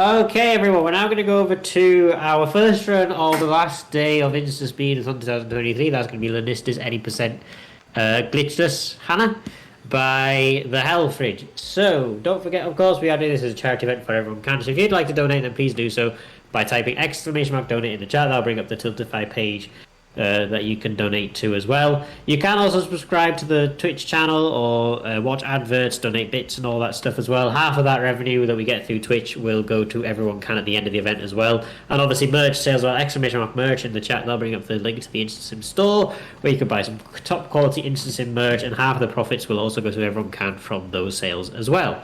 Okay, everyone, we're now going to go over to our first run of the last day of InstaSpeedathon 2023. That's going to be Lunistice 80% Glitchless Hana by TheHellfridge. So, don't forget, of course, we are doing this as a charity event for everyone can. So, if you'd like to donate, then please do so by typing !donate in the chat. That'll bring up the Tiltify page that you can donate to as well. You can also subscribe to the Twitch channel or watch adverts, donate bits and all that stuff as well. Half of that revenue that we get through Twitch will go to Everyone Can at the end of the event as well. And obviously merch sales, well, !merch in the chat. They'll bring up the link to the InstaSim store where you can buy some top quality InstaSim merch, and half of the profits will also go to Everyone Can from those sales as well.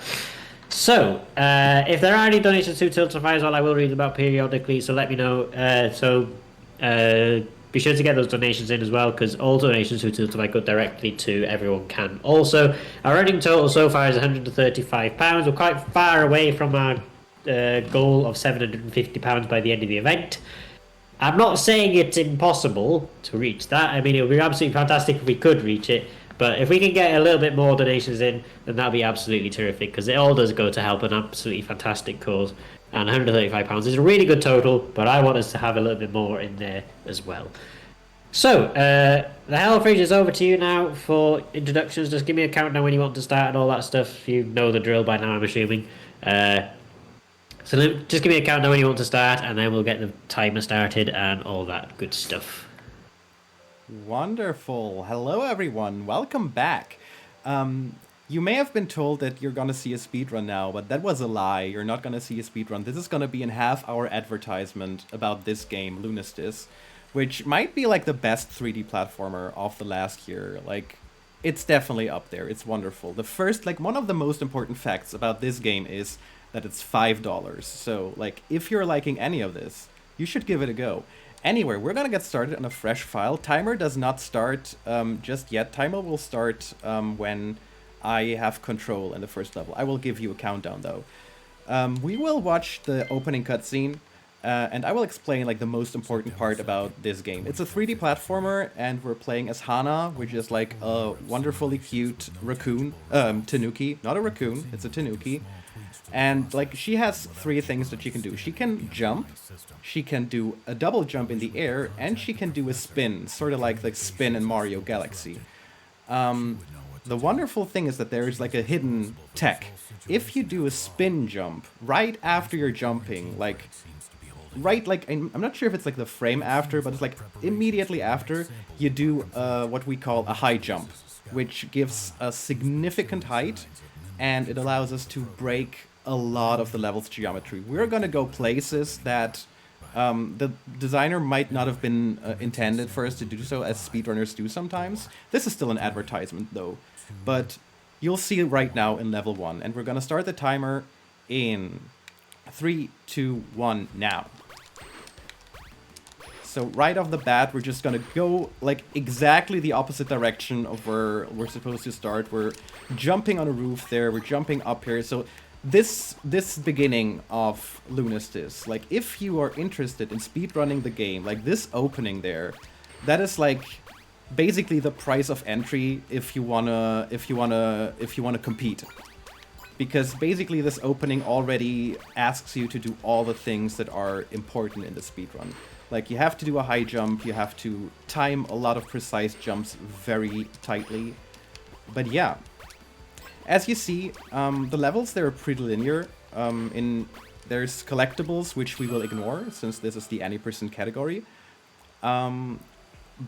So, if there are any donations to Tiltify as well, I will read them out periodically, so let me know. Be sure to get those donations in as well, because all donations to Tiltify go directly to Everyone Can. Also, our running total so far is £135. We're quite far away from our goal of £750 by the end of the event. I'm not saying it's impossible to reach that. I mean, it would be absolutely fantastic if we could reach it. But if we can get a little bit more donations in, then that'll be absolutely terrific, because it all does go to help an absolutely fantastic cause. And £135 is a really good total, but I want us to have a little bit more in there as well. So, the Hellfridge is over to you now for introductions. Just give me a countdown when you want to start and all that stuff. You know the drill by now, I'm assuming. So just give me a countdown when you want to start, and then we'll get the timer started and all that good stuff. Wonderful. Hello, everyone. Welcome back. You may have been told that you're going to see a speedrun now, but that was a lie. You're not going to see a speedrun. This is going to be a half-hour advertisement about this game, Lunistice, which might be like the best 3D platformer of the last year. Like, it's definitely up there. It's wonderful. The first, like, one of the most important facts about this game is that it's $5. So, like, if you're liking any of this, you should give it a go. Anyway, we're going to get started on a fresh file. Timer does not start just yet. Timer will start when I have control in the first level. I will give you a countdown, though. We will watch the opening cutscene, and I will explain like the most important part about this game. It's a 3D platformer, and we're playing as Hana, which is like a wonderfully cute raccoon, tanuki. Not a raccoon, it's a tanuki. And like she has three things that she can do. She can jump, she can do a double jump in the air, and she can do a spin, sort of like the spin in Mario Galaxy. The wonderful thing is that there is like a hidden tech. If you do a spin jump right after you're jumping, like I'm not sure if it's like the frame after, but it's like immediately after, you do what we call a high jump, which gives a significant height, and it allows us to break a lot of the level's geometry. We're gonna go places that the designer might not have been intended for us to do so, as speedrunners do sometimes. This is still an advertisement, though. But you'll see it right now in level 1. And we're going to start the timer in 3, 2, 1, now. So right off the bat, we're just going to go like exactly the opposite direction of where we're supposed to start. We're jumping on a roof there. We're jumping up here. So this beginning of Lunistice, like if you are interested in speedrunning the game, like this opening there, that is like basically the price of entry if you wanna compete. Because basically this opening already asks you to do all the things that are important in the speedrun. Like you have to do a high jump, you have to time a lot of precise jumps very tightly. But yeah. As you see, the levels, they're pretty linear. There's collectibles, which we will ignore, since this is the any person category.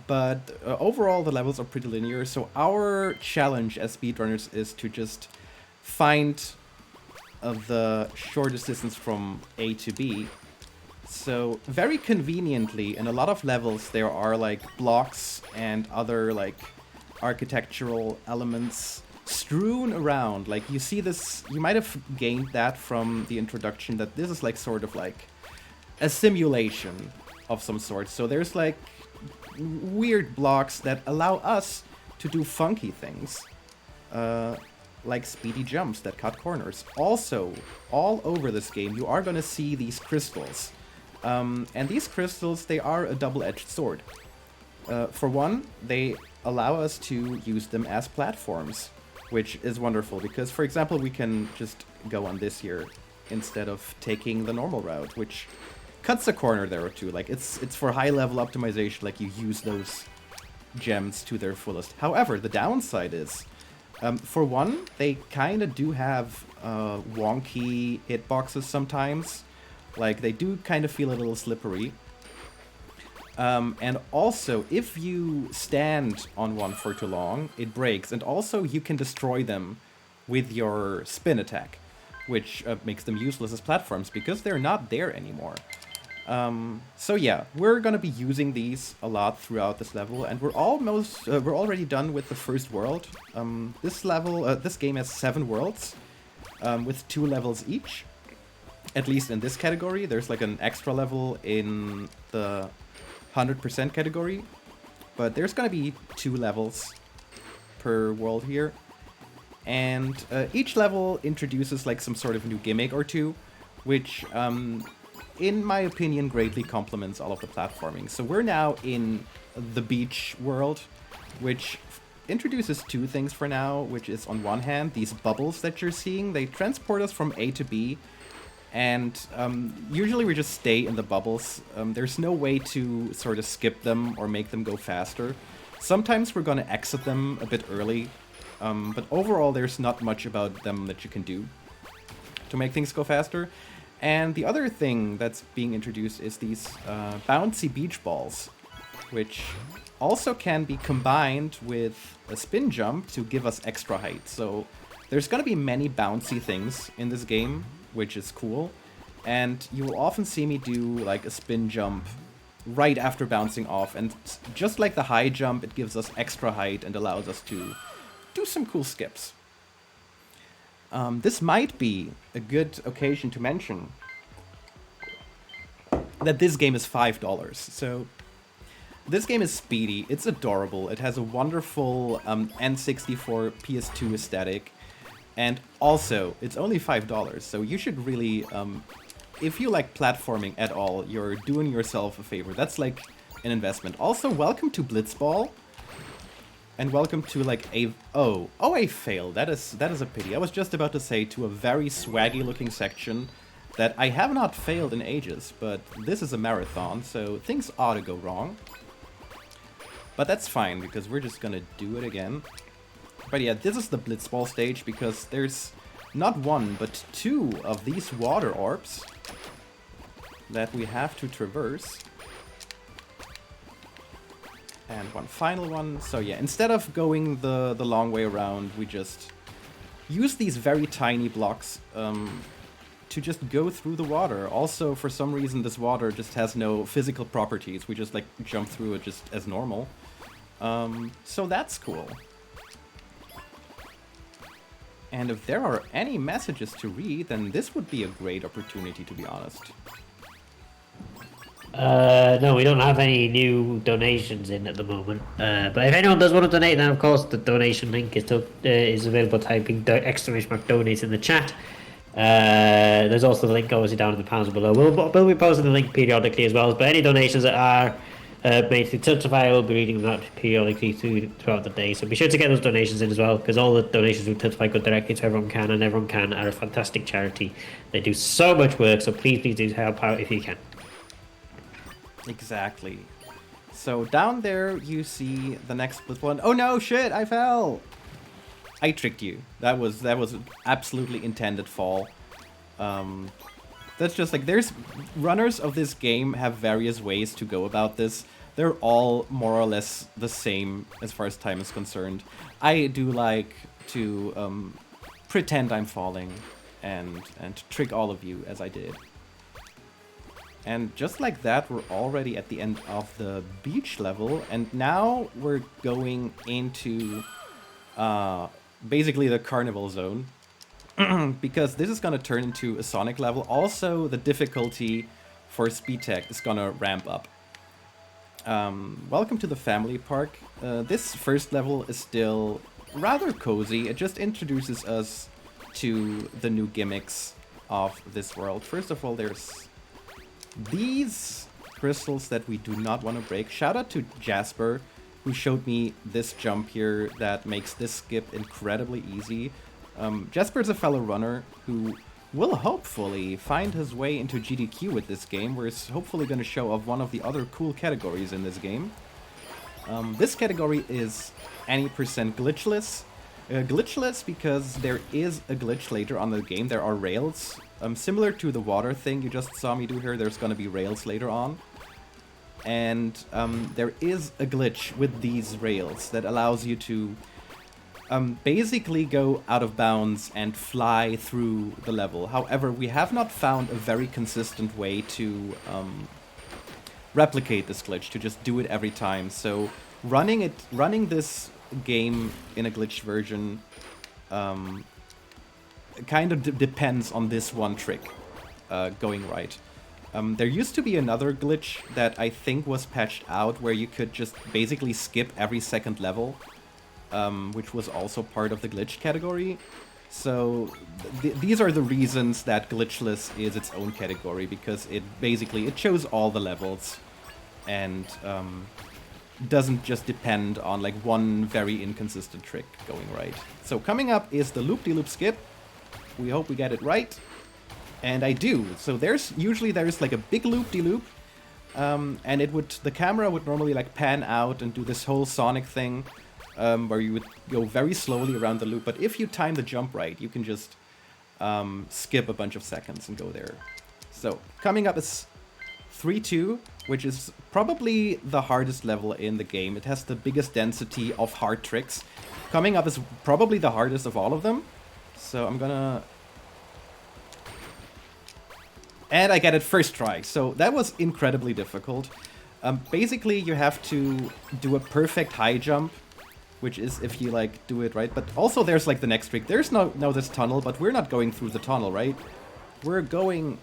But overall, the levels are pretty linear. So our challenge as speedrunners is to just find the shortest distance from A to B. So very conveniently, in a lot of levels, there are like blocks and other like architectural elements strewn around. Like you see this, you might have gained that from the introduction, that this is like sort of like a simulation of some sort. So there's like weird blocks that allow us to do funky things, like speedy jumps that cut corners. Also, all over this game, you are gonna see these crystals. And these crystals, they are a double-edged sword. For one, they allow us to use them as platforms, which is wonderful because, for example, we can just go on this here instead of taking the normal route, which cuts a corner there or two. Like, it's for high-level optimization, like, you use those gems to their fullest. However, the downside is, for one, they kind of do have wonky hitboxes sometimes. Like, they do kind of feel a little slippery. And also, if you stand on one for too long, it breaks. And also, you can destroy them with your spin attack, which makes them useless as platforms because they're not there anymore. So yeah, we're gonna be using these a lot throughout this level, and we're already done with the first world. This game has 7 worlds, with 2 levels each. At least in this category, there's like an extra level in the 100% category, but there's gonna be 2 levels per world here. And each level introduces like some sort of new gimmick or two, which in my opinion, greatly complements all of the platforming. So we're now in the beach world, which introduces 2 things for now, which is on one hand, these bubbles that you're seeing, they transport us from A to B, and usually we just stay in the bubbles. There's no way to sort of skip them or make them go faster. Sometimes we're gonna exit them a bit early, but overall there's not much about them that you can do to make things go faster. And the other thing that's being introduced is these bouncy beach balls, which also can be combined with a spin jump to give us extra height. So there's going to be many bouncy things in this game, which is cool. And you will often see me do like a spin jump right after bouncing off. And just like the high jump, it gives us extra height and allows us to do some cool skips. This might be a good occasion to mention that this game is $5. So this game is speedy, it's adorable, it has a wonderful N64 PS2 aesthetic, and also it's only $5. So you should really, if you like platforming at all, you're doing yourself a favor. That's like an investment. Also, welcome to Blitzball. And welcome to like a I failed. That is a pity. I was just about to say to a very swaggy looking section that I have not failed in ages, but this is a marathon, so things ought to go wrong. But that's fine because we're just gonna do it again. But yeah, this is the Blitzball stage because there's not 1 but 2 of these water orbs that we have to traverse. And one final one. So yeah, instead of going the long way around, we just use these very tiny blocks to just go through the water. Also, for some reason, this water just has no physical properties. We just like jump through it just as normal. So that's cool. And if there are any messages to read, then this would be a great opportunity, to be honest. No, we don't have any new donations in at the moment. But if anyone does want to donate, then of course the donation link is available typing !donate in the chat. There's also the link obviously down in the panels below. We'll be posting the link periodically as well. But any donations that are made through Touchify, we'll be reading them out periodically throughout the day. So be sure to get those donations in as well, because all the donations through Touchify go directly to EveryoneCan, and EveryoneCan are a fantastic charity. They do so much work, so please do help out if you can. Exactly. So down there you see the next split one. Oh no, shit, I fell! I tricked you. That was absolutely intended fall. That's just like, there's runners of this game have various ways to go about this. They're all more or less the same as far as time is concerned. I do like to pretend I'm falling and trick all of you as I did. And just like that, we're already at the end of the beach level, and now we're going into basically the carnival zone, because this is gonna turn into a Sonic level. Also, the difficulty for Speed Tech is gonna ramp up. Welcome to the family park. This first level is still rather cozy. It just introduces us to the new gimmicks of this world. First of all, there's these crystals that we do not want to break. Shout out to Jasper, who showed me this jump here that makes this skip incredibly easy. Jasper is a fellow runner who will hopefully find his way into GDQ with this game. We're hopefully going to show off one of the other cool categories in this game. This category is any percent glitchless. Glitchless because there is a glitch later on in the game. There are rails. Similar to the water thing you just saw me do here, there's going to be rails later on. And there is a glitch with these rails that allows you to basically go out of bounds and fly through the level. However, we have not found a very consistent way to replicate this glitch, to just do it every time. So running this game in a glitched version kind of depends on this one trick going right. There used to be another glitch that I think was patched out where you could just basically skip every second level, which was also part of the glitch category. So these are the reasons that glitchless is its own category, because it shows all the levels and doesn't just depend on like one very inconsistent trick going right. So coming up is the loop-de-loop skip. We hope we get it right. And I do. So there's like a big loop-de-loop, and the camera would normally like pan out and do this whole Sonic thing, where you would go very slowly around the loop. But if you time the jump right, you can just skip a bunch of seconds and go there. So coming up is 3-2, which is probably the hardest level in the game. It has the biggest density of hard tricks. Coming up is probably the hardest of all of them. So I'm gonna... And I get it first try. So that was incredibly difficult. Basically, you have to do a perfect high jump, which is if you like do it right. But also there's like the next trick. There's no this tunnel, but we're not going through the tunnel, right? We're going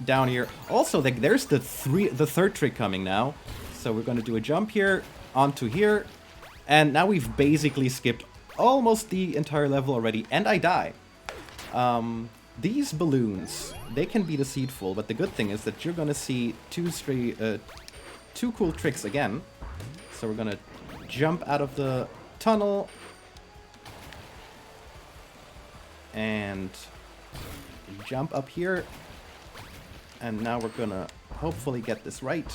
down here. Also, like there's the third trick coming now. So we're going to do a jump here onto here, and now we've basically skipped almost the entire level already, and I die. These balloons, they can be deceitful, but the good thing is that you're gonna see two cool tricks again. So we're gonna jump out of the tunnel and jump up here, and now we're gonna hopefully get this right.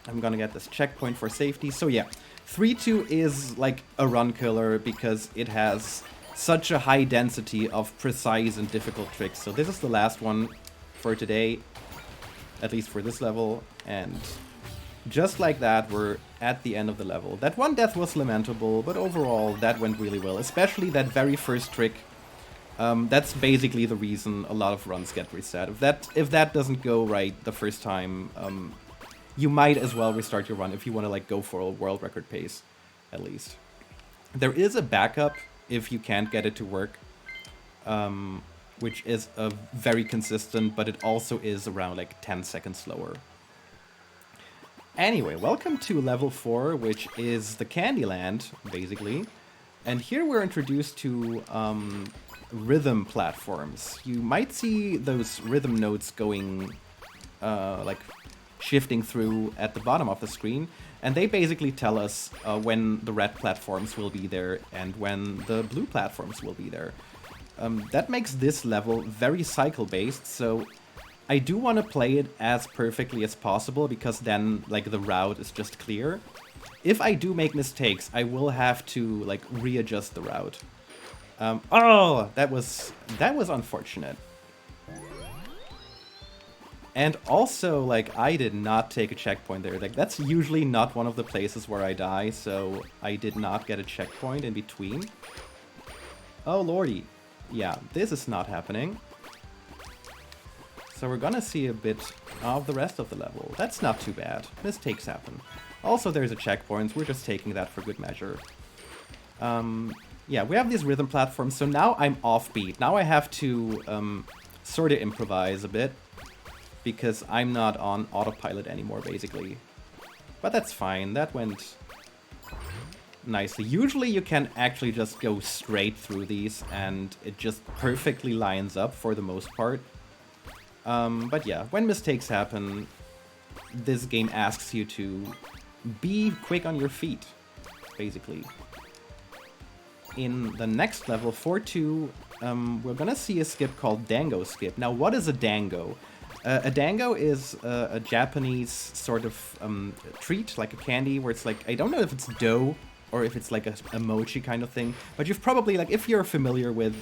I'm gonna get this checkpoint for safety. So yeah, 3-2 is like a run killer because it has such a high density of precise and difficult tricks. So this is the last one for today, at least for this level, and just like that, we're at the end of the level. That one death was lamentable, but overall that went really well, especially that very first trick. That's basically the reason a lot of runs get reset. If that doesn't go right the first time, you might as well restart your run if you want to like go for a world record pace, at least. There is a backup if you can't get it to work, which is very consistent, but it also is around like 10 seconds slower. Anyway, welcome to level 4, which is the Candyland, basically. And here we're introduced to rhythm platforms. You might see those rhythm notes going, like shifting through at the bottom of the screen. And they basically tell us when the red platforms will be there and when the blue platforms will be there. That makes this level very cycle-based, so I do want to play it as perfectly as possible because then like the route is just clear. If I do make mistakes, I will have to like readjust the route. Oh, that was unfortunate. And also, like, I did not take a checkpoint there. Like, that's usually not one of the places where I die, so I did not get a checkpoint in between. Oh, lordy. Yeah, this is not happening. So we're gonna see a bit of the rest of the level. That's not too bad. Mistakes happen. Also, there's a checkpoint. We're just taking that for good measure. Yeah, we have these rhythm platforms, so now I'm offbeat. Now I have to sort of improvise a bit, because I'm not on autopilot anymore, basically. But that's fine, that went nicely. Usually you can actually just go straight through these, and it just perfectly lines up for the most part. But yeah, when mistakes happen, this game asks you to be quick on your feet, basically. in the next level, 4-2, we're gonna see a skip called Dango Skip. Now, what is a dango? A dango is a Japanese sort of treat, like a candy, where it's like, I don't know if it's dough or if it's like a mochi kind of thing, but you've probably, like, if you're familiar with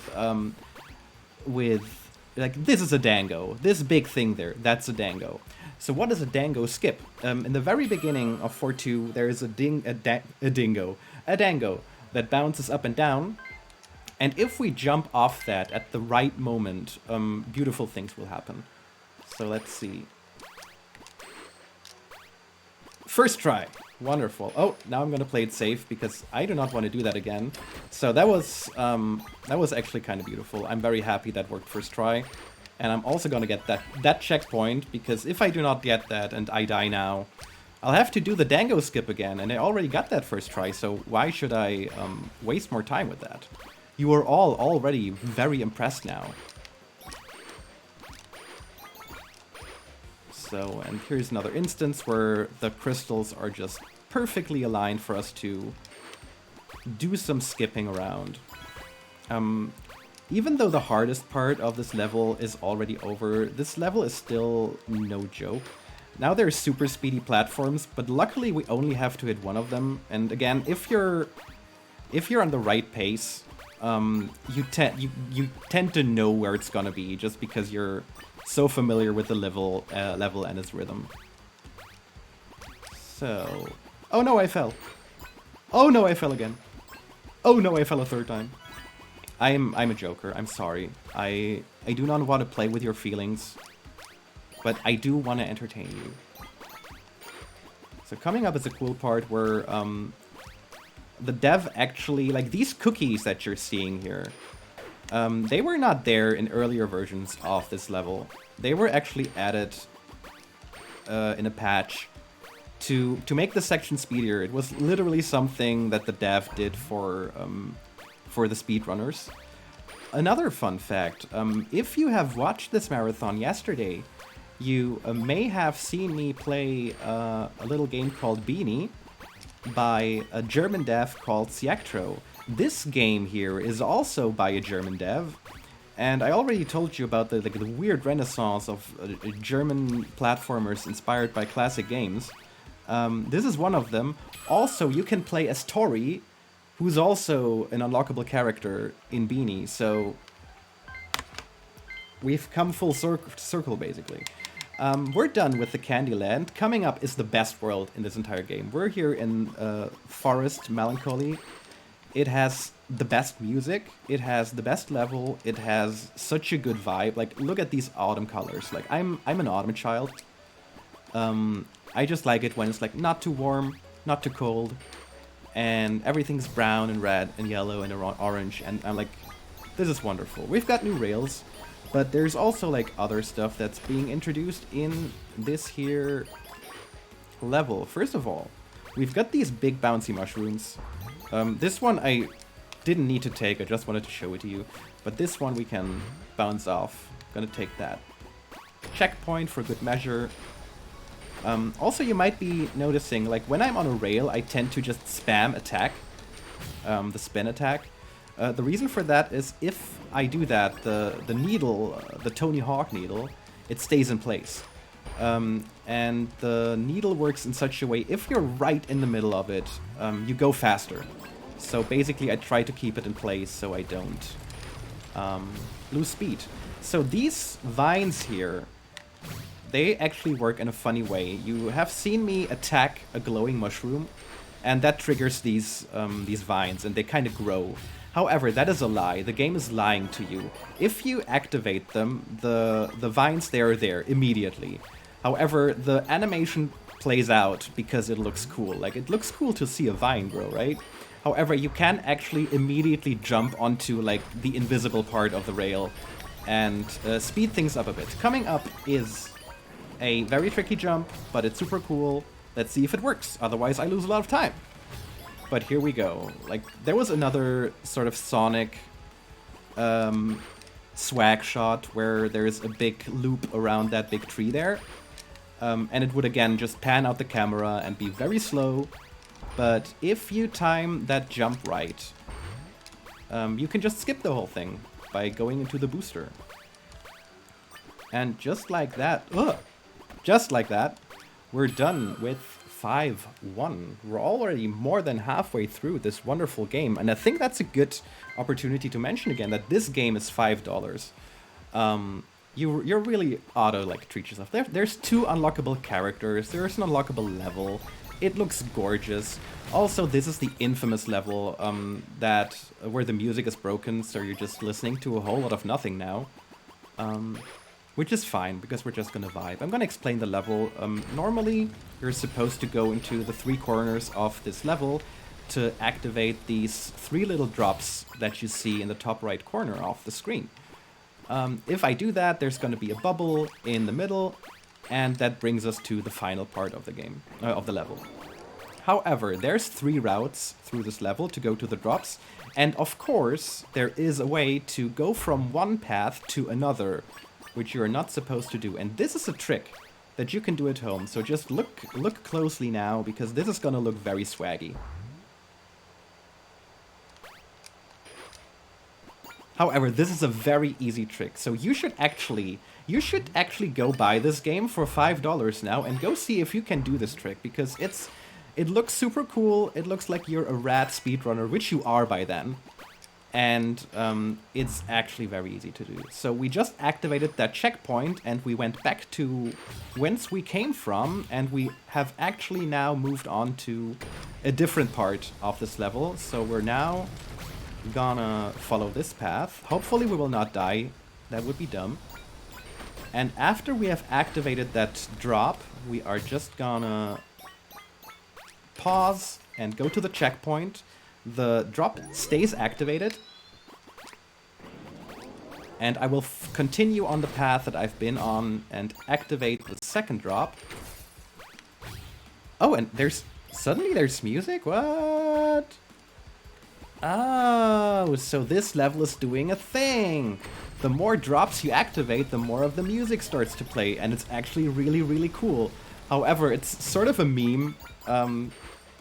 like, this is a dango, this big thing there, that's a dango. So what is a dango skip? In the very beginning of 4-2, there is a dango that bounces up and down, and if we jump off that at the right moment, beautiful things will happen. So let's see. First try. Wonderful. Oh, now I'm gonna play it safe because I do not want to do that again. So that was actually kind of beautiful. I'm very happy that worked first try. And I'm also gonna get that checkpoint, because if I do not get that and I die now, I'll have to do the dango skip again, and I already got that first try, so why should I waste more time with that? You are all already very impressed now. So, and here's another instance where the crystals are just perfectly aligned for us to do some skipping around. Even though the hardest part of this level is already over, this level is still no joke. Now there's super speedy platforms, but luckily we only have to hit one of them. And again, if you're on the right pace, you tend to know where it's gonna be just because you're so familiar with the level and its rhythm. So, oh no, I fell. Oh no, I fell again. Oh no, I fell a third time. I'm a joker, I'm sorry. I do not want to play with your feelings, but I do want to entertain you. So coming up is a cool part where the dev actually, like these cookies that you're seeing here, they were not there in earlier versions of this level. They were actually added in a patch to make the section speedier. It was literally something that the dev did for the speedrunners. Another fun fact, if you have watched this marathon yesterday, you may have seen me play a little game called Beanie by a German dev called Siektro. This game here is also by a German dev, and I already told you about the weird renaissance of German platformers inspired by classic games. This is one of them. Also, you can play as Tori, who's also an unlockable character in Beanie, so we've come full circle, basically. We're done with the Candyland. Coming up is the best world in this entire game. We're here in Forest Melancholy. It has the best music, it has the best level, it has such a good vibe. Like, look at these autumn colors. Like, I'm an autumn child. I just like it when it's like not too warm, not too cold, and everything's brown and red and yellow and orange, and I'm like, this is wonderful. We've got new rails, but there's also like other stuff that's being introduced in this here level. First of all, we've got these big bouncy mushrooms. This one I didn't need to take, I just wanted to show it to you, but this one we can bounce off. Gonna take that. Checkpoint for good measure. Also, you might be noticing, like, when I'm on a rail, I tend to just spam attack, the spin attack. The reason for that is if I do that, the needle, the Tony Hawk needle, it stays in place. And the needle works in such a way, if you're right in the middle of it, you go faster. So basically, I try to keep it in place so I don't lose speed. So these vines here, they actually work in a funny way. You have seen me attack a glowing mushroom, and that triggers these vines, and they kind of grow. However, that is a lie. The game is lying to you. If you activate them, the vines, they are there immediately. However, the animation plays out because it looks cool. Like, it looks cool to see a vine grow, right? However, you can actually immediately jump onto, like, the invisible part of the rail and speed things up a bit. Coming up is a very tricky jump, but it's super cool. Let's see if it works. Otherwise, I lose a lot of time. But here we go. Like, there was another sort of Sonic swag shot where there's a big loop around that big tree there. And it would, again, just pan out the camera and be very slow. But if you time that jump right, you can just skip the whole thing by going into the booster. And just like that, we're done with 5-1. We're already more than halfway through this wonderful game, and I think that's a good opportunity to mention again that this game is $5. You really ought to like treat yourself. There's 2 unlockable characters. There's an unlockable level. It looks gorgeous. Also, this is the infamous level where the music is broken, so you're just listening to a whole lot of nothing now. Which is fine, because we're just gonna vibe. I'm gonna explain the level. Normally, you're supposed to go into the 3 corners of this level to activate these 3 little drops that you see in the top right corner of the screen. If I do that, there's gonna be a bubble in the middle, and that brings us to the final part of the game, of the level. However, there's 3 routes through this level to go to the drops, and of course, there is a way to go from one path to another, which you're not supposed to do. And this is a trick that you can do at home, so just look closely now, because this is gonna look very swaggy. However, this is a very easy trick, so you should actually go buy this game for $5 now and go see if you can do this trick, because it looks super cool. It looks like you're a rad speedrunner, which you are by then. And it's actually very easy to do. So we just activated that checkpoint and we went back to whence we came from, and we have actually now moved on to a different part of this level. So we're now gonna follow this path. Hopefully we will not die. That would be dumb. And after we have activated that drop, we are just gonna pause and go to the checkpoint. The drop stays activated, and I will continue on the path that I've been on and activate the second drop. Oh, and suddenly there's music? What? Oh, so this level is doing a thing. The more drops you activate, the more of the music starts to play, and it's actually really, really cool. However, it's sort of a meme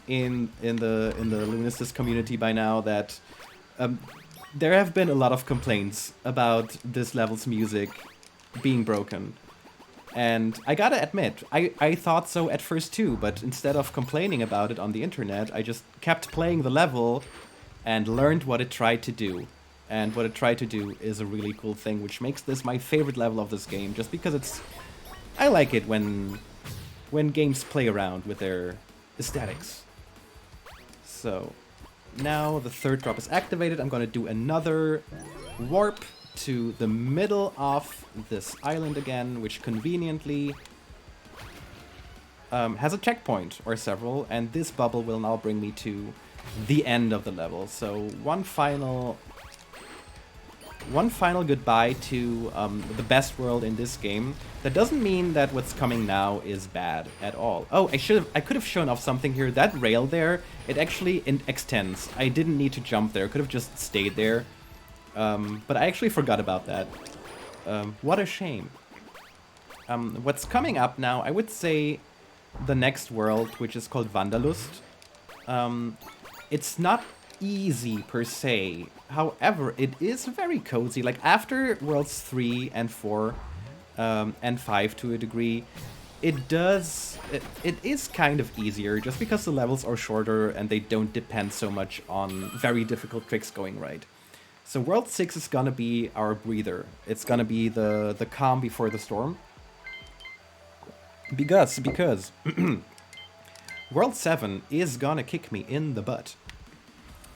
in the Lunistice community by now that there have been a lot of complaints about this level's music being broken. And I gotta admit, I thought so at first too, but instead of complaining about it on the internet, I just kept playing the level and learned what it tried to do. And what it tried to do is a really cool thing, which makes this my favorite level of this game, just because I like it when games play around with their aesthetics. So now the third drop is activated. I'm gonna do another warp to the middle of this island again, which conveniently has a checkpoint or several, and this bubble will now bring me to the end of the level. So one final goodbye to the best world in this game. That doesn't mean that what's coming now is bad at all. Oh, I could have shown off something here. That rail there, it actually extends. I didn't need to jump there. Could have just stayed there. But I actually forgot about that. What a shame. What's coming up now, I would say the next world, which is called Wanderlust. It's not easy per se. However, it is very cozy. Like after worlds 3 and 4 and 5 to a degree, it is kind of easier just because the levels are shorter and they don't depend so much on very difficult tricks going right. So world 6 is gonna be our breather. It's gonna be the calm before the storm. Because world 7 is gonna kick me in the butt.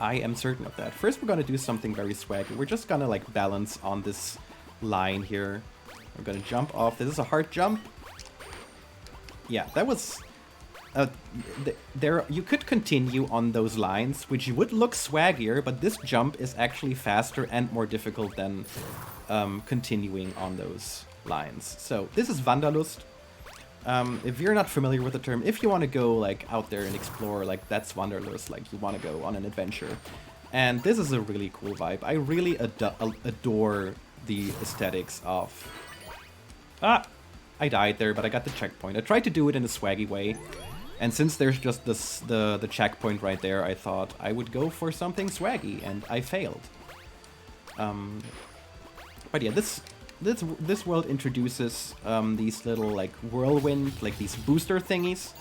I am certain of that. First, we're gonna do something very swaggy. We're just gonna like balance on this line here. We're gonna jump off. This is a hard jump. Yeah, that was... you could continue on those lines, which would look swaggier, but this jump is actually faster and more difficult than continuing on those lines. So this is Wanderlust. If you're not familiar with the term, if you want to go like out there and explore, like that's Wanderlust, like you want to go on an adventure. And this is a really cool vibe. I really adore the aesthetics of... I died there, but I got the checkpoint. I tried to do it in a swaggy way. And since there's just the checkpoint right there, I thought I would go for something swaggy, and I failed. But yeah, this world introduces these little like whirlwind, like these booster thingies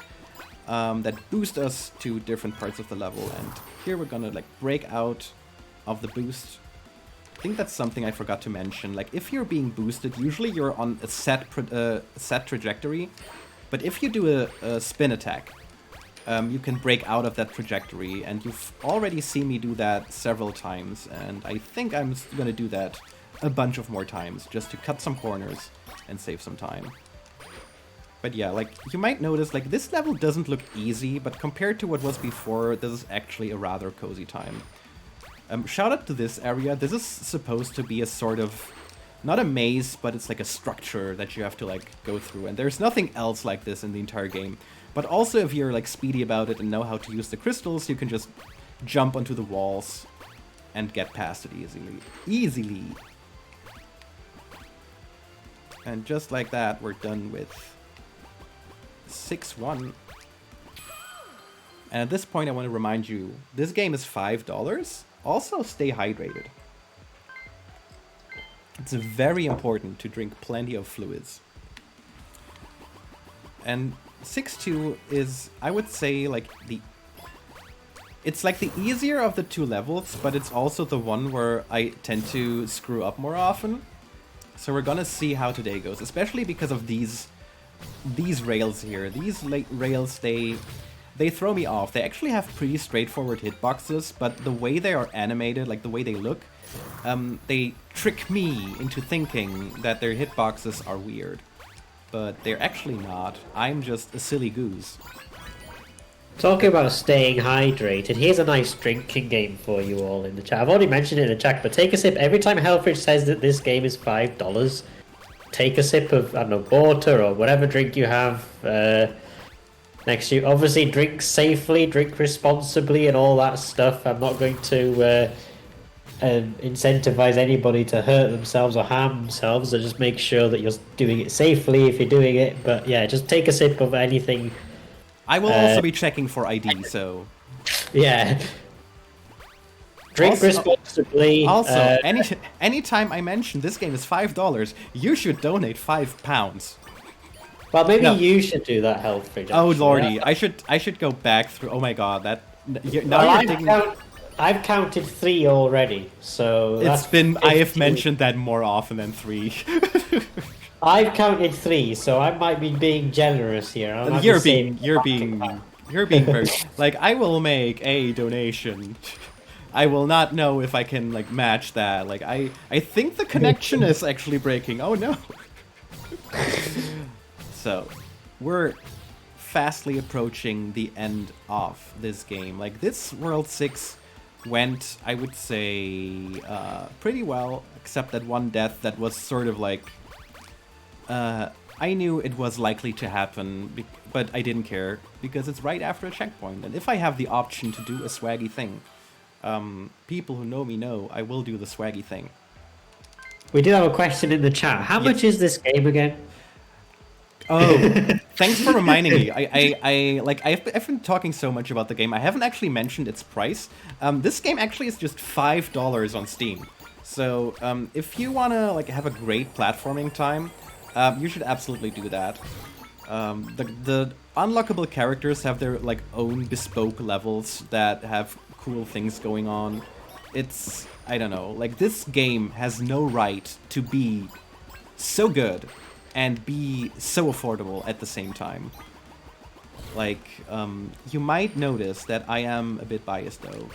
that boost us to different parts of the level. And here we're gonna like break out of the boost. I think that's something I forgot to mention. Like if you're being boosted, usually you're on a set trajectory. But if you do a spin attack, you can break out of that trajectory, and you've already seen me do that several times, and I think I'm gonna do that a bunch of more times, just to cut some corners and save some time. But yeah, like, you might notice, like, this level doesn't look easy, but compared to what was before, this is actually a rather cozy time. Shout out to this area. This is supposed to be a sort of, not a maze, but it's like a structure that you have to, like, go through, and there's nothing else like this in the entire game. But also, if you're, like, speedy about it and know how to use the crystals, you can just jump onto the walls and get past it easily. And just like that, we're done with 6-1. And at this point, I want to remind you, this game is $5. Also, stay hydrated. It's very important to drink plenty of fluids. And 6-2 is, I would say, like it's like the easier of the two levels, but it's also the one where I tend to screw up more often. So we're gonna see how today goes, especially because of these rails here. These rails, they throw me off. They actually have pretty straightforward hitboxes, but the way they are animated, like the way they look, they trick me into thinking that their hitboxes are weird. But they're actually not. I'm just a silly goose. Talking about staying hydrated, here's a nice drinking game for you all in the chat. I've already mentioned it in the chat, but take a sip. Every time Hellfridge says that this game is $5, take a sip of, I don't know, water or whatever drink you have next to you. Obviously, drink safely, drink responsibly, and all that stuff. I'm not going to incentivize anybody to hurt themselves or harm themselves, so just make sure that you're doing it safely if you're doing it. But yeah, just take a sip of anything. I will also be checking for ID, so... Yeah. Drink responsibly. Also, anytime I mention this game is $5, you should donate £5. Well, maybe you should do that, Hellfridge. Oh lordy, I should go back through. Oh my god, that now you're digging. I've counted 3 already, so it's been. I have mentioned that more often than 3. I've counted 3, so I might be being generous here. You're being very like, I will make a donation. I will not know if I can like match that. Like I think the connection is actually breaking. Oh no. So, we're fastly approaching the end of this game. Like, this World 6 went, I would say, pretty well, except that one death that was sort of like... I knew it was likely to happen, but I didn't care, because it's right after a checkpoint. And if I have the option to do a swaggy thing, people who know me know I will do the swaggy thing. We do have a question in the chat. How much is this game again? Oh, thanks for reminding me. I've been talking so much about the game. I haven't actually mentioned its price. This game actually is just $5 on Steam. So if you wanna like have a great platforming time, you should absolutely do that. The unlockable characters have their like own bespoke levels that have cool things going on. It's, I don't know, like this game has no right to be so good and be so affordable at the same time. Like, you might notice that I am a bit biased though.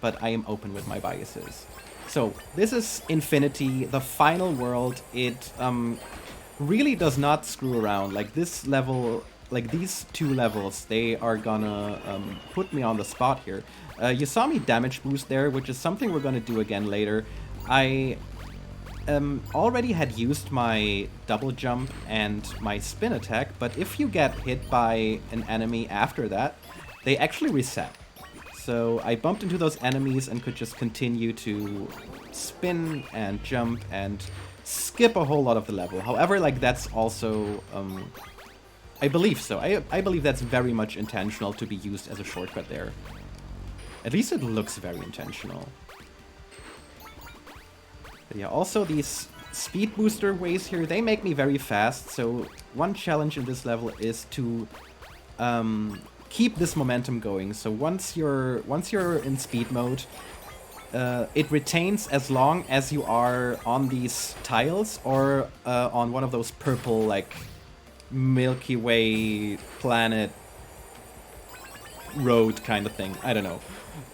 But I am open with my biases. So, this is Infinity, the final world. It really does not screw around. Like, this level, like these 2 levels, they are gonna put me on the spot here. You saw me damage boost there, which is something we're gonna do again later. I already had used my double jump and my spin attack, but if you get hit by an enemy after that, they actually reset. So I bumped into those enemies and could just continue to spin and jump and skip a whole lot of the level. However, like that's also, I believe so. I believe that's very much intentional to be used as a shortcut there. At least it looks very intentional. But yeah, also these speed booster ways here, they make me very fast. So one challenge in this level is to keep this momentum going. So once you're in speed mode, it retains as long as you are on these tiles or on one of those purple, like, Milky Way planet road kind of thing. I don't know.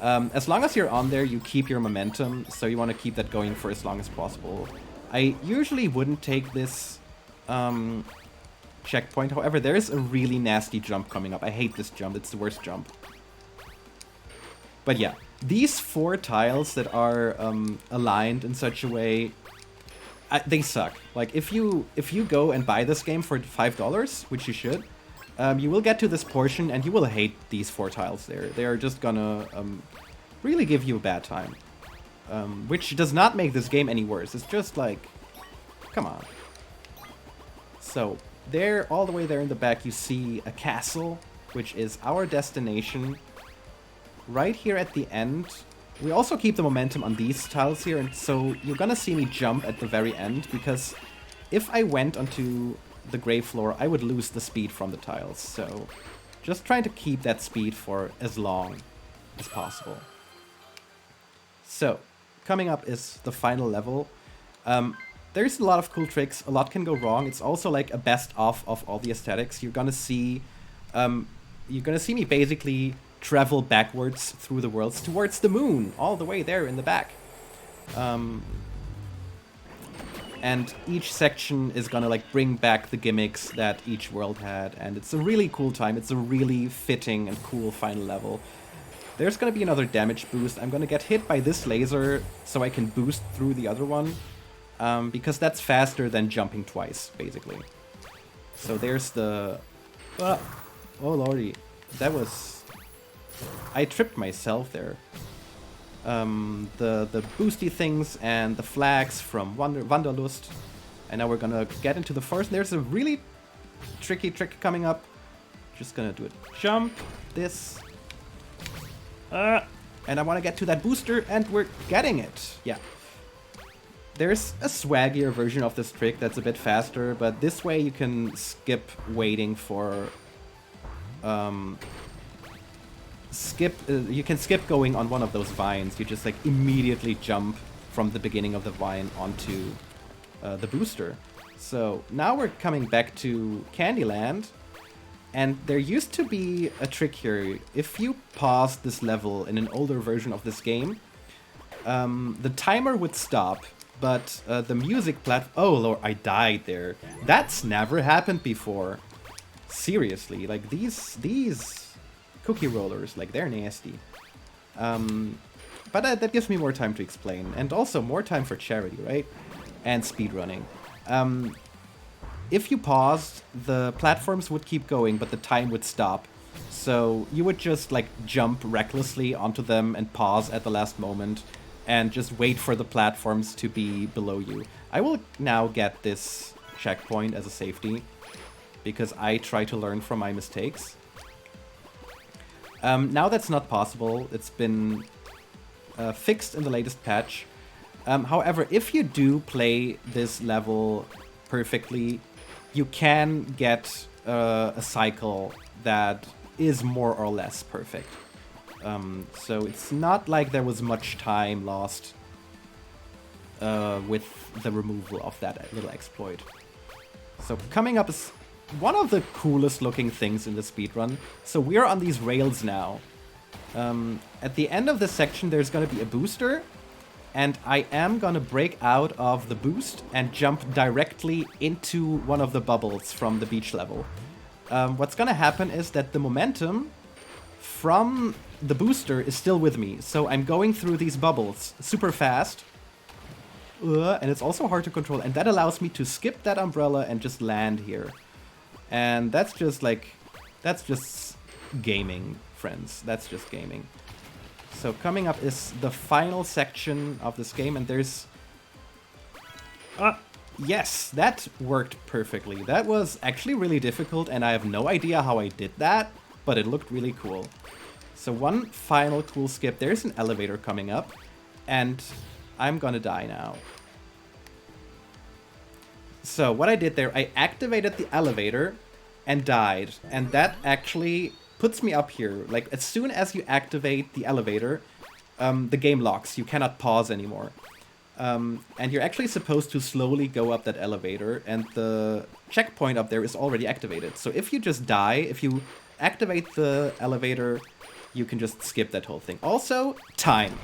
As long as you're on there, you keep your momentum, so you want to keep that going for as long as possible. I usually wouldn't take this checkpoint. However, there's a really nasty jump coming up. I hate this jump. It's the worst jump. But yeah, these 4 tiles that are aligned in such a way, they suck. Like, if you go and buy this game for $5, which you should, you will get to this portion and you will hate these 4 tiles there. They are just gonna really give you a bad time. Which does not make this game any worse. It's just like, come on. So, there, all the way there in the back, you see a castle, which is our destination. Right here at the end, we also keep the momentum on these tiles here, and so you're gonna see me jump at the very end, because if I went onto the gray floor, I would lose the speed from the tiles. So, just trying to keep that speed for as long as possible. So, coming up is the final level. There's a lot of cool tricks. A lot can go wrong. It's also like a best of all the aesthetics. You're gonna see me basically travel backwards through the worlds towards the moon, all the way there in the back. And each section is gonna like bring back the gimmicks that each world had, and it's a really cool time. It's a really fitting and cool final level. There's gonna be another damage boost. I'm gonna get hit by this laser so I can boost through the other one, because that's faster than jumping twice, basically. So there's the... oh lordy, that was... I tripped myself there. The boosty things and the flags from Wanderlust. And now we're gonna get into the forest. There's a really tricky trick coming up. Just gonna do a jump, this. And I want to get to that booster, and we're getting it. Yeah. There's a swaggier version of this trick that's a bit faster, but this way you can skip waiting for... you can skip going on one of those vines. You just like immediately jump from the beginning of the vine onto the booster. So now we're coming back to Candyland, and there used to be a trick here. If you paused this level in an older version of this game, the timer would stop, but the music oh lord, I died there. That's never happened before. Seriously, like these cookie rollers, like, they're nasty. But that gives me more time to explain, and also more time for charity, right? And speedrunning. If you paused, the platforms would keep going, but the time would stop. So you would just, like, jump recklessly onto them and pause at the last moment, and just wait for the platforms to be below you. I will now get this checkpoint as a safety, because I try to learn from my mistakes. Now that's not possible. It's been fixed in the latest patch. However, if you do play this level perfectly, you can get a cycle that is more or less perfect. So it's not like there was much time lost with the removal of that little exploit. So coming up is one of the coolest looking things in the speedrun. So we're on these rails now. At the end of this section, there's going to be a booster, and I am going to break out of the boost and jump directly into one of the bubbles from the beach level. What's going to happen is that the momentum from the booster is still with me, so I'm going through these bubbles super fast. And it's also hard to control, and that allows me to skip that umbrella and just land here. And that's just like, that's just gaming, friends. That's just gaming. So coming up is the final section of this game, and there's... yes, that worked perfectly. That was actually really difficult, and I have no idea how I did that, but it looked really cool. So one final cool skip. There's an elevator coming up, and I'm gonna die now. So what I did there, I activated the elevator and died. And that actually puts me up here. Like, as soon as you activate the elevator, the game locks. You cannot pause anymore. And you're actually supposed to slowly go up that elevator, and the checkpoint up there is already activated. So if you just die, if you activate the elevator, you can just skip that whole thing. Also, time.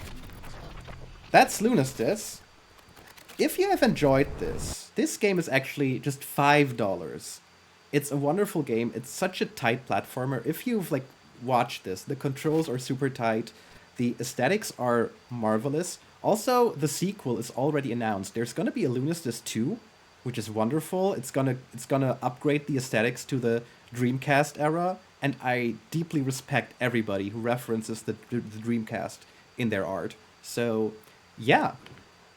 That's Lunistice. If you have enjoyed this game is actually just $5. It's a wonderful game. It's such a tight platformer. If you've like watched this, the controls are super tight. The aesthetics are marvelous. Also, the sequel is already announced. There's gonna be a Lunistice 2, which is wonderful. It's gonna upgrade the aesthetics to the Dreamcast era, and I deeply respect everybody who references the Dreamcast in their art. So, yeah,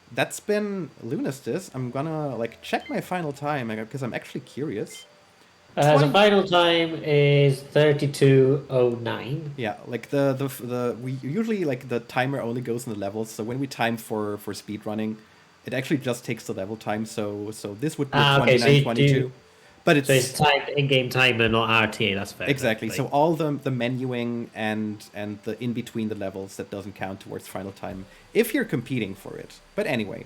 that's been Lunistice. I'm gonna like check my final time because I'm actually curious. The final time is 32:09. Yeah, like we usually like the timer only goes in the levels. So when we time for speedrunning, it actually just takes the level time. So this would be 29:22. But it's timed in-game timer, not RTA. That's fair. Exactly. So all the menuing and the in between the levels, that doesn't count towards final time if you're competing for it. But anyway,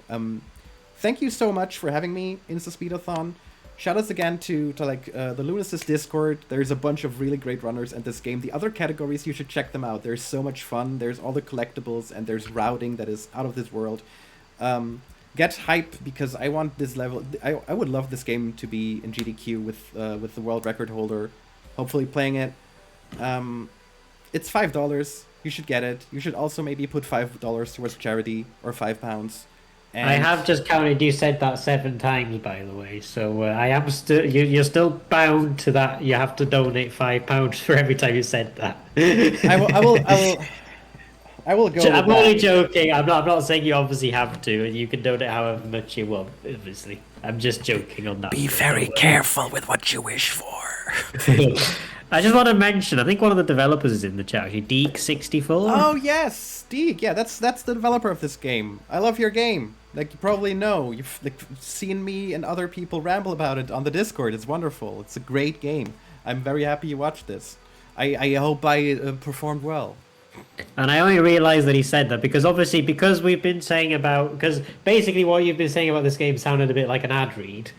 thank you so much for having me, InstaSpeedathon. Shout outs again to the Lunistice Discord. There's a bunch of really great runners in this game. The other categories, you should check them out. There's so much fun. There's all the collectibles, and there's routing that is out of this world. Get hype, because I want this level. I would love this game to be in GDQ with the world record holder. Hopefully playing it. It's $5. You should get it. You should also maybe put $5 towards charity, or £5. And I have just counted. You said that 7 times, by the way. So I am still. You're still bound to that. You have to donate £5 for every time you said that. I will go. I'm only joking. I'm not saying you obviously have to, and you can donate however much you want. Obviously, I'm just joking on that. Be very careful with what you wish for. I just want to mention, I think one of the developers is in the chat, actually, Deek64. Oh yes, Deek. Yeah, that's the developer of this game. I love your game. Like, you probably know. You've seen me and other people ramble about it on the Discord. It's wonderful. It's a great game. I'm very happy you watched this. I hope I performed well. And I only realised that he said that because we've been saying because basically what you've been saying about this game sounded a bit like an ad read.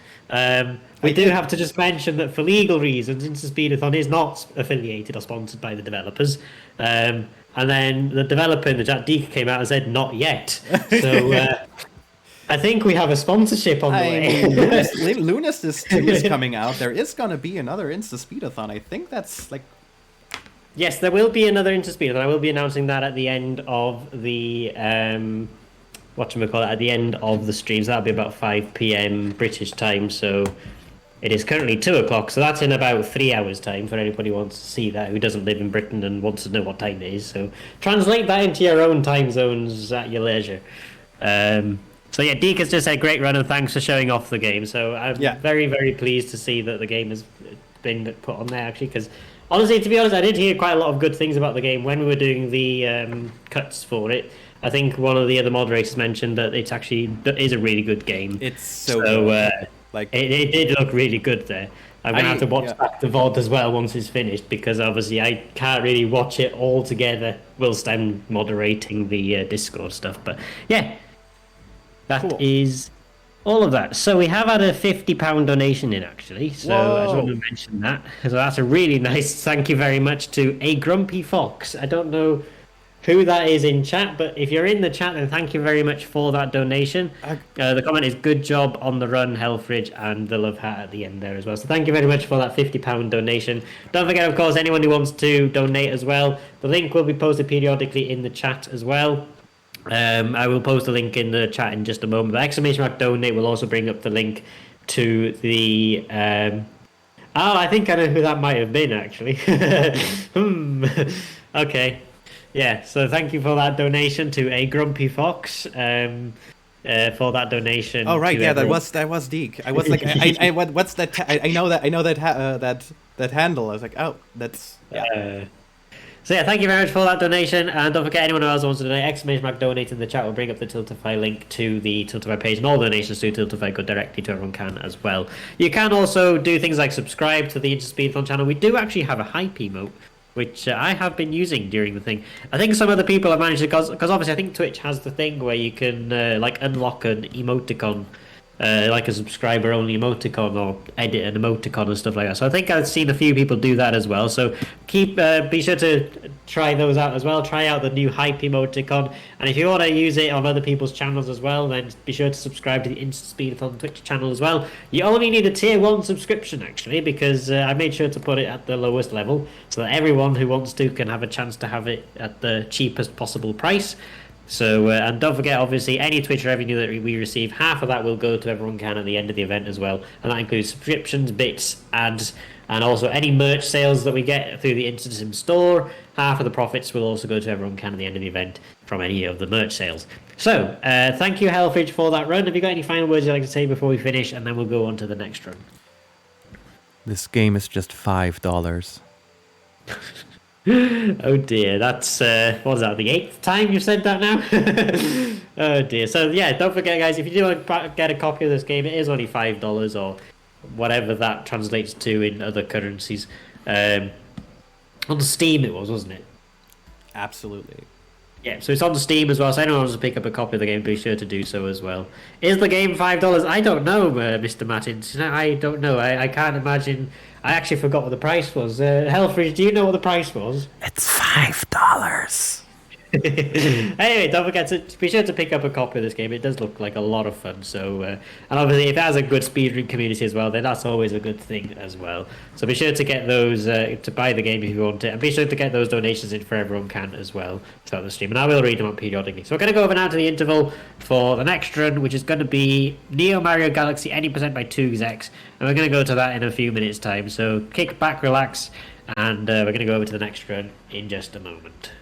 We do have to just mention that for legal reasons, InstaSpeedathon is not affiliated or sponsored by the developers. And then the developer in the chat, Deek, came out and said, not yet. So I think we have a sponsorship on the way. Lunistice 2 is coming out. There is going to be another InstaSpeedathon. I think that's like... Yes, there will be another InstaSpeedathon. I will be announcing that at the end of the at the end of the stream. So that'll be about 5 p.m. British time. So it is currently 2 o'clock. So that's in about 3 hours' time for anybody who wants to see that, who doesn't live in Britain and wants to know what time it is. So translate that into your own time zones at your leisure. So yeah, Deek has just said great run and thanks for showing off the game. So I'm very, very pleased to see that the game has been put on there, actually, because honestly, to be honest, I did hear quite a lot of good things about the game when we were doing the cuts for it. I think one of the other moderators mentioned that it is a really good game. It's so good. It did look really good there. I'm going to have to watch back the VOD as well once it's finished, because obviously I can't really watch it all together whilst I'm moderating the Discord stuff. But yeah, that is all of that. So we have had a £50 donation in, actually. So I just want to mention that. So that's a really nice thank you very much to A Grumpy Fox. I don't know who that is in chat, but if you're in the chat, then thank you very much for that donation. The comment is good job on the run, Hellfridge, and the love hat at the end there as well. So thank you very much for that £50 donation. Don't forget, of course, anyone who wants to donate as well, the link will be posted periodically in the chat as well. I will post a link in the chat in just a moment. The ! Donate will also bring up the link to the... I think I know who that might have been, actually. Okay. Yeah, so thank you for that donation to A Grumpy Fox. For that donation. Oh right, yeah, that was Deek. I was like, what's that? I know that handle. I was like, oh, that's. Yeah. So yeah, thank you very much for that donation, and don't forget anyone who else wants to donate, exclamation mark donate in the chat will bring up the Tiltify link to the Tiltify page, and all donations to Tiltify go directly to EveryoneCan as well. You can also do things like subscribe to the InstaSpeedathon channel. We do actually have a hype emote, which I have been using during the thing. I think some other people have managed to, because obviously I think Twitch has the thing where you can like unlock an emoticon, like a subscriber only emoticon, or edit an emoticon and stuff like that. So I think I've seen a few people do that as well. So be sure to try those out as well. Try out the new hype emoticon, and if you want to use it on other people's channels as well, then be sure to subscribe to the InstaSpeedathon Twitch channel as well. You only need a tier 1 subscription actually, because I made sure to put it at the lowest level so that everyone who wants to can have a chance to have it at the cheapest possible price. So, and don't forget, obviously, any Twitch revenue that we receive, half of that will go to EveryoneCan at the end of the event as well. And that includes subscriptions, bits, ads, and also any merch sales that we get through the InstaSim store. Half of the profits will also go to EveryoneCan at the end of the event from any of the merch sales. So, thank you, HellfridgeTV, for that run. Have you got any final words you'd like to say before we finish? And then we'll go on to the next run. This game is just $5. Oh dear, that's what was that, the 8th time you've said that now? Oh dear. So yeah, don't forget guys, if you do want to get a copy of this game, it is only $5 or whatever that translates to in other currencies. On Steam it was, wasn't it? Absolutely. Yeah, so it's on Steam as well, so anyone wants to pick up a copy of the game, be sure to do so as well. Is the game $5? I don't know, Mr. Martins. I don't know. I can't imagine. I actually forgot what the price was. HellfridgeTV, do you know what the price was? It's $5. Anyway, don't forget to be sure to pick up a copy of this game. It does look like a lot of fun. So, and obviously, if it has a good speedrun community as well, then that's always a good thing as well. So be sure to get those to buy the game if you want it, and be sure to get those donations in for EveryoneCan as well throughout the stream. And I will read them out periodically. So we're going to go over now to the interval for the next run, which is going to be Neo Mario Galaxy any percent by 2 execs, and we're going to go to that in a few minutes' time. So kick back, relax, and we're going to go over to the next run in just a moment.